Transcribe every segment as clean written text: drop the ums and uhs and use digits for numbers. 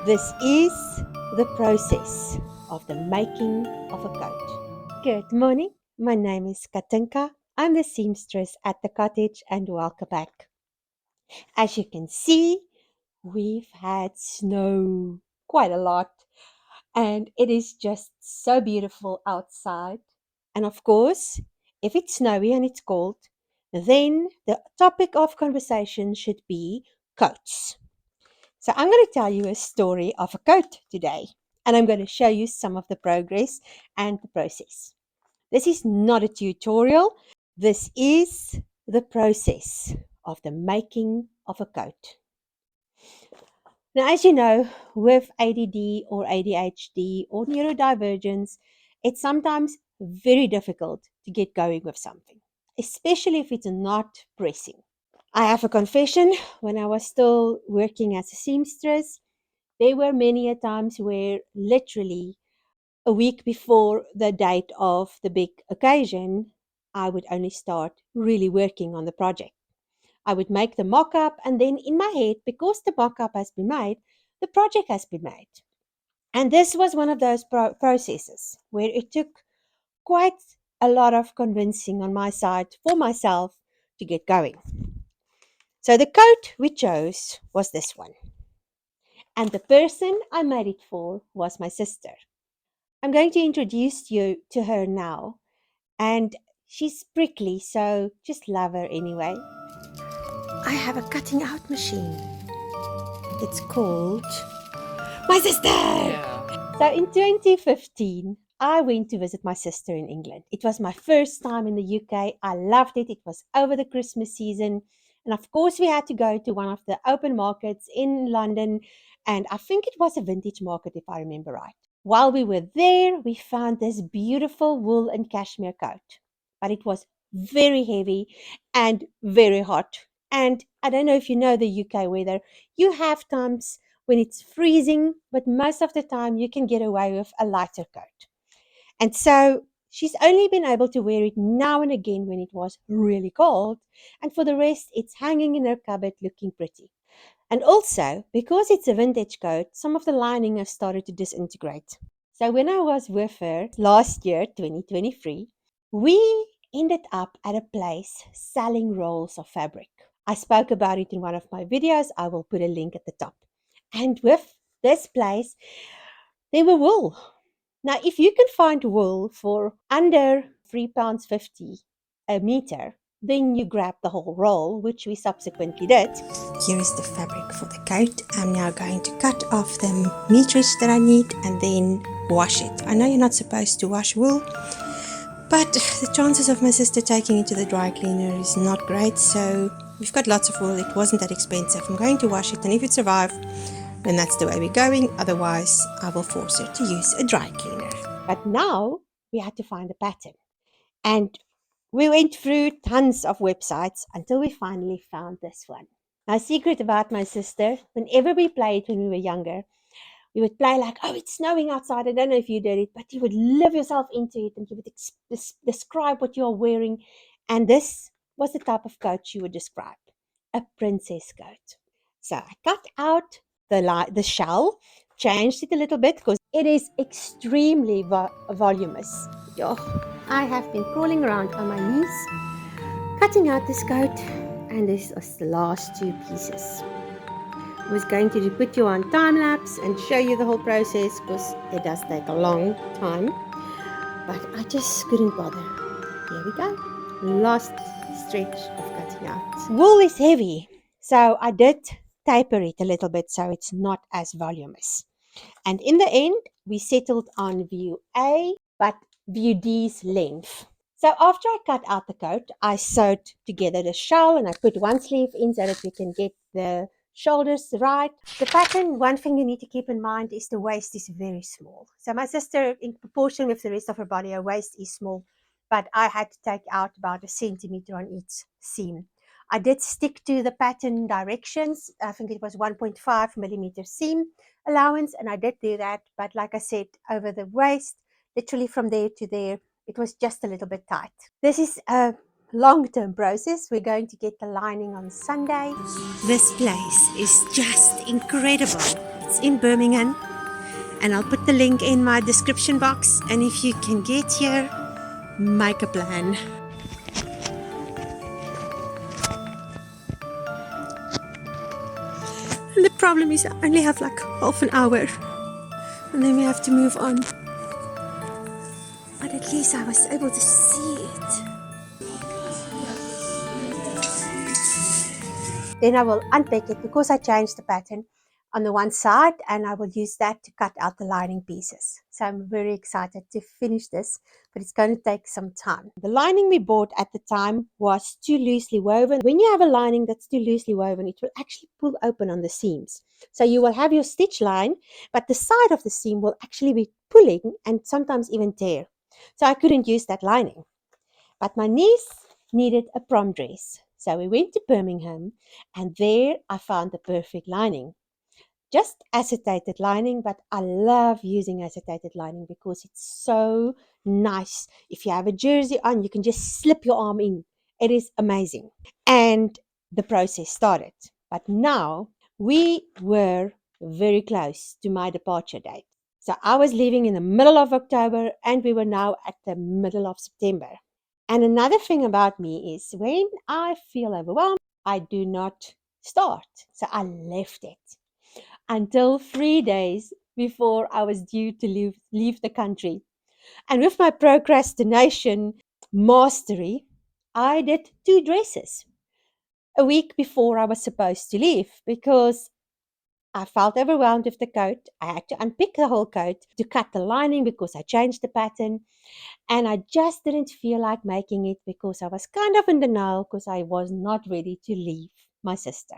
This is the process of the making of a coat. Good morning. My name is Katinka. I'm the seamstress at the cottage and welcome back. As you can see, we've had snow quite a lot and it is just so beautiful outside. And of course, if it's snowy and it's cold, then the topic of conversation should be coats. So I'm going to tell you a story of a coat today, and I'm going to show you some of the progress and the process. This is not a tutorial. This is the process of the making of a coat. Now, as you know, with ADD or ADHD or neurodivergence, it's sometimes very difficult to get going with something, especially if it's not pressing. I have a confession. When I was still working as a seamstress, there were many a times where literally a week before the date of the big occasion, I would only start really working on the project. I would make the mock-up, and then in my head, because the mock-up has been made, the project has been made. And this was one of those processes where it took quite a lot of convincing on my side for myself to get going. So the coat we chose was this one. And the person I made it for was my sister. I'm going to introduce you to her now. And she's prickly, so just love her anyway. I have a cutting out machine. It's called my sister. Yeah. So in 2015, I went to visit my sister in England. It was my first time in the UK. I loved it. It was over the Christmas season. And of course, we had to go to one of the open markets in London. And I think it was a vintage market, if I remember right. While we were there, we found this beautiful wool and cashmere coat. But it was very heavy and very hot. And I don't know if you know the UK weather. You have times when it's freezing, but most of the time you can get away with a lighter coat. And so she's only been able to wear it now and again when it was really cold. And for the rest, it's hanging in her cupboard looking pretty. And also, because it's a vintage coat, some of the lining has started to disintegrate. So when I was with her last year, 2023, we ended up at a place selling rolls of fabric. I spoke about it in one of my videos. I will put a link at the top. And with this place, there were wool. Now, if you can find wool for under £3.50 a meter, then you grab the whole roll, which we subsequently did. Here is the fabric for the coat. I'm now going to cut off the meterage that I need and then wash it. I know you're not supposed to wash wool, but the chances of my sister taking it to the dry cleaner is not great, so we've got lots of wool. It wasn't that expensive. I'm going to wash it, and if it survives, then that's the way we're going. Otherwise, I will force her to use a dry cleaner. But now we had to find a pattern. And we went through tons of websites until we finally found this one. Now, a secret about my sister, whenever we played when we were younger, we would play like, oh, it's snowing outside. I don't know if you did it, but you would live yourself into it and you would describe what you're wearing. And this was the type of coat she would describe, a princess coat. So I cut out the shell, changed it a little bit because it is extremely voluminous. I have been crawling around on my knees, cutting out this coat, and this is the last two pieces. I was going to put you on time lapse and show you the whole process because it does take a long time, but I just couldn't bother. Here we go. Last stretch of cutting out. Wool is heavy, so I did taper it a little bit so it's not as voluminous. And in the end, we settled on view A, but view D's length. So after I cut out the coat, I sewed together the shell and I put one sleeve in so that we can get the shoulders right. The pattern, one thing you need to keep in mind is the waist is very small. So my sister, in proportion with the rest of her body, her waist is small, but I had to take out about 1 centimeter on each seam. I did stick to the pattern directions. I think it was 1.5 millimeter seam allowance, and I did do that. But like I said, over the waist, literally from there to there, it was just a little bit tight. This is a long-term process. We're going to get the lining on Sunday. This place is just incredible. It's in Birmingham, and I'll put the link in my description box, and if you can get here, make a plan. And the problem is I only have like half an hour, and then we have to move on. But at least I was able to see it. Then I will unpick it because I changed the pattern on the one side, and I will use that to cut out the lining pieces. So I'm very excited to finish this, but it's going to take some time. The lining we bought at the time was too loosely woven. When you have a lining that's too loosely woven, it will actually pull open on the seams. So you will have your stitch line, but the side of the seam will actually be pulling and sometimes even tear. So I couldn't use that lining. But my niece needed a prom dress. So we went to Birmingham, and there I found the perfect lining. Just acetated lining, but I love using acetated lining because it's so nice. If you have a jersey on, you can just slip your arm in. It is amazing. And the process started. But now we were very close to my departure date. So I was leaving in the middle of October, and we were now at the middle of September. And another thing about me is when I feel overwhelmed, I do not start. So I left it until 3 days before I was due to leave the country. And with my procrastination mastery, I did 2 dresses a week before I was supposed to leave because I felt overwhelmed with the coat. I had to unpick the whole coat to cut the lining because I changed the pattern. And I just didn't feel like making it because I was kind of in denial because I was not ready to leave my sister.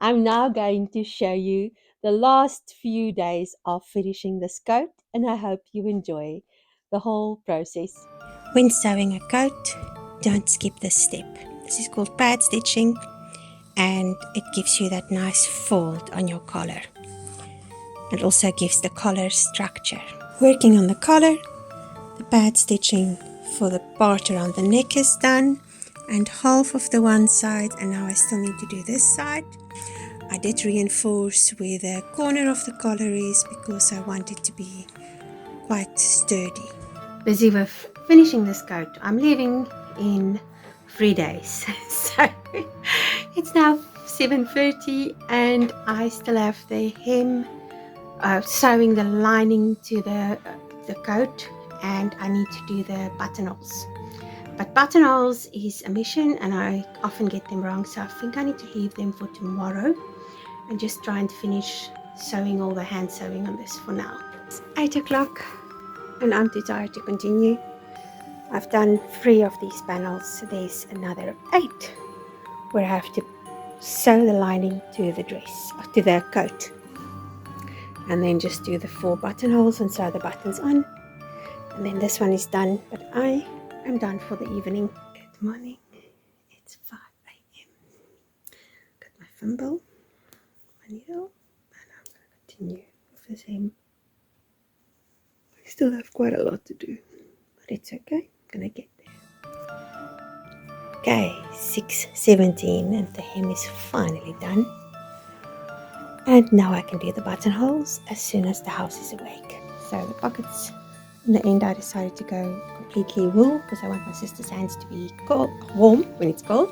I'm now going to show you the last few days of finishing this coat, and I hope you enjoy the whole process. When sewing a coat, don't skip this step. This is called pad stitching, and it gives you that nice fold on your collar. It also gives the collar structure. Working on the collar, the pad stitching for the part around the neck is done, and half of the one side, and now I still need to do this side. I did reinforce where the corner of the collar is because I want it to be quite sturdy. Busy with finishing this coat. I'm leaving in 3 days. So it's now 7:30 and I still have the hem sewing the lining to the coat, and I need to do the buttonholes. But buttonholes is a mission and I often get them wrong, so I think I need to leave them for tomorrow and just try and finish sewing all the hand sewing on this for now. It's 8 o'clock and I'm too tired to continue. I've done 3 of these panels. There's another 8 where I have to sew the lining to the dress, to the coat, and then just do the 4 buttonholes and sew the buttons on, and then this one is done. But I am done for the evening. Good morning. It's 5 a.m. Got my thimble, my needle, and I'm going to continue with the same. I still have quite a lot to do, but it's okay. I'm going to get there. Okay, 6:17 and the hem is finally done. And now I can do the buttonholes as soon as the house is awake. So the pockets, in the end I decided to go completely wool because I want my sister's hands to be warm when it's cold.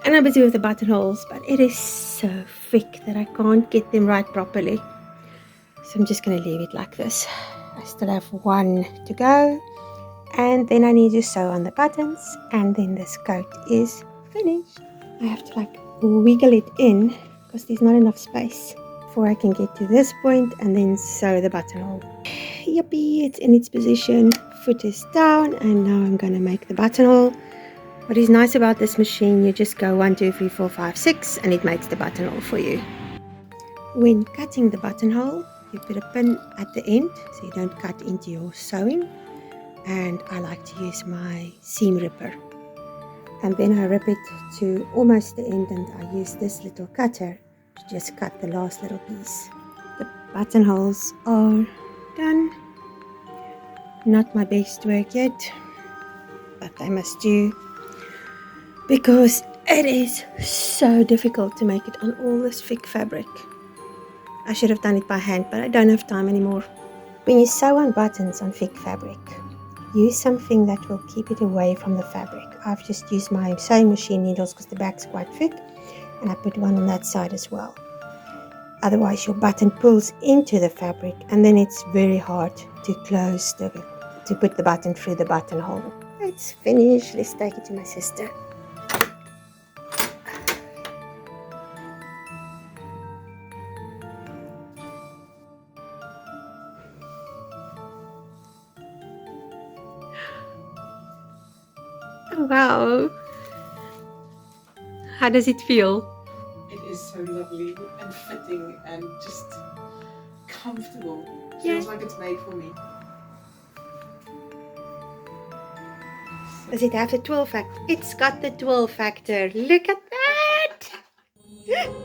And I'm busy with the buttonholes, but it is so thick that I can't get them right properly. So I'm just going to leave it like this. I still have 1 to go. And then I need to sew on the buttons, and then this coat is finished. I have to wiggle it in because there's not enough space before I can get to this point and then sew the buttonhole. Yippee, it's in its position, foot is down, and now I'm going to make the buttonhole. What is nice about this machine, you just go 1, 2, 3, 4, 5, 6 and it makes the buttonhole for you. When cutting the buttonhole, you put a pin at the end so you don't cut into your sewing. And I like to use my seam ripper, and then I rip it to almost the end, and I use this little cutter to just cut the last little piece. The buttonholes are done. Not my best work yet, but I must do because it is so difficult to make it on all this thick fabric. I should have done it by hand, but I don't have time anymore. When you sew on buttons on thick fabric, use something that will keep it away from the fabric. I've just used my sewing machine needles because the back's quite thick, and I put one on that side as well. Otherwise your button pulls into the fabric and then it's very hard to to put the button through the buttonhole. It's finished. Let's take it to my sister. Wow. How does it feel? It is so lovely and fitting and just comfortable. Yeah. Feels like it's made for me. Does it have the 12 factor? It's got the 12 factor. Look at that!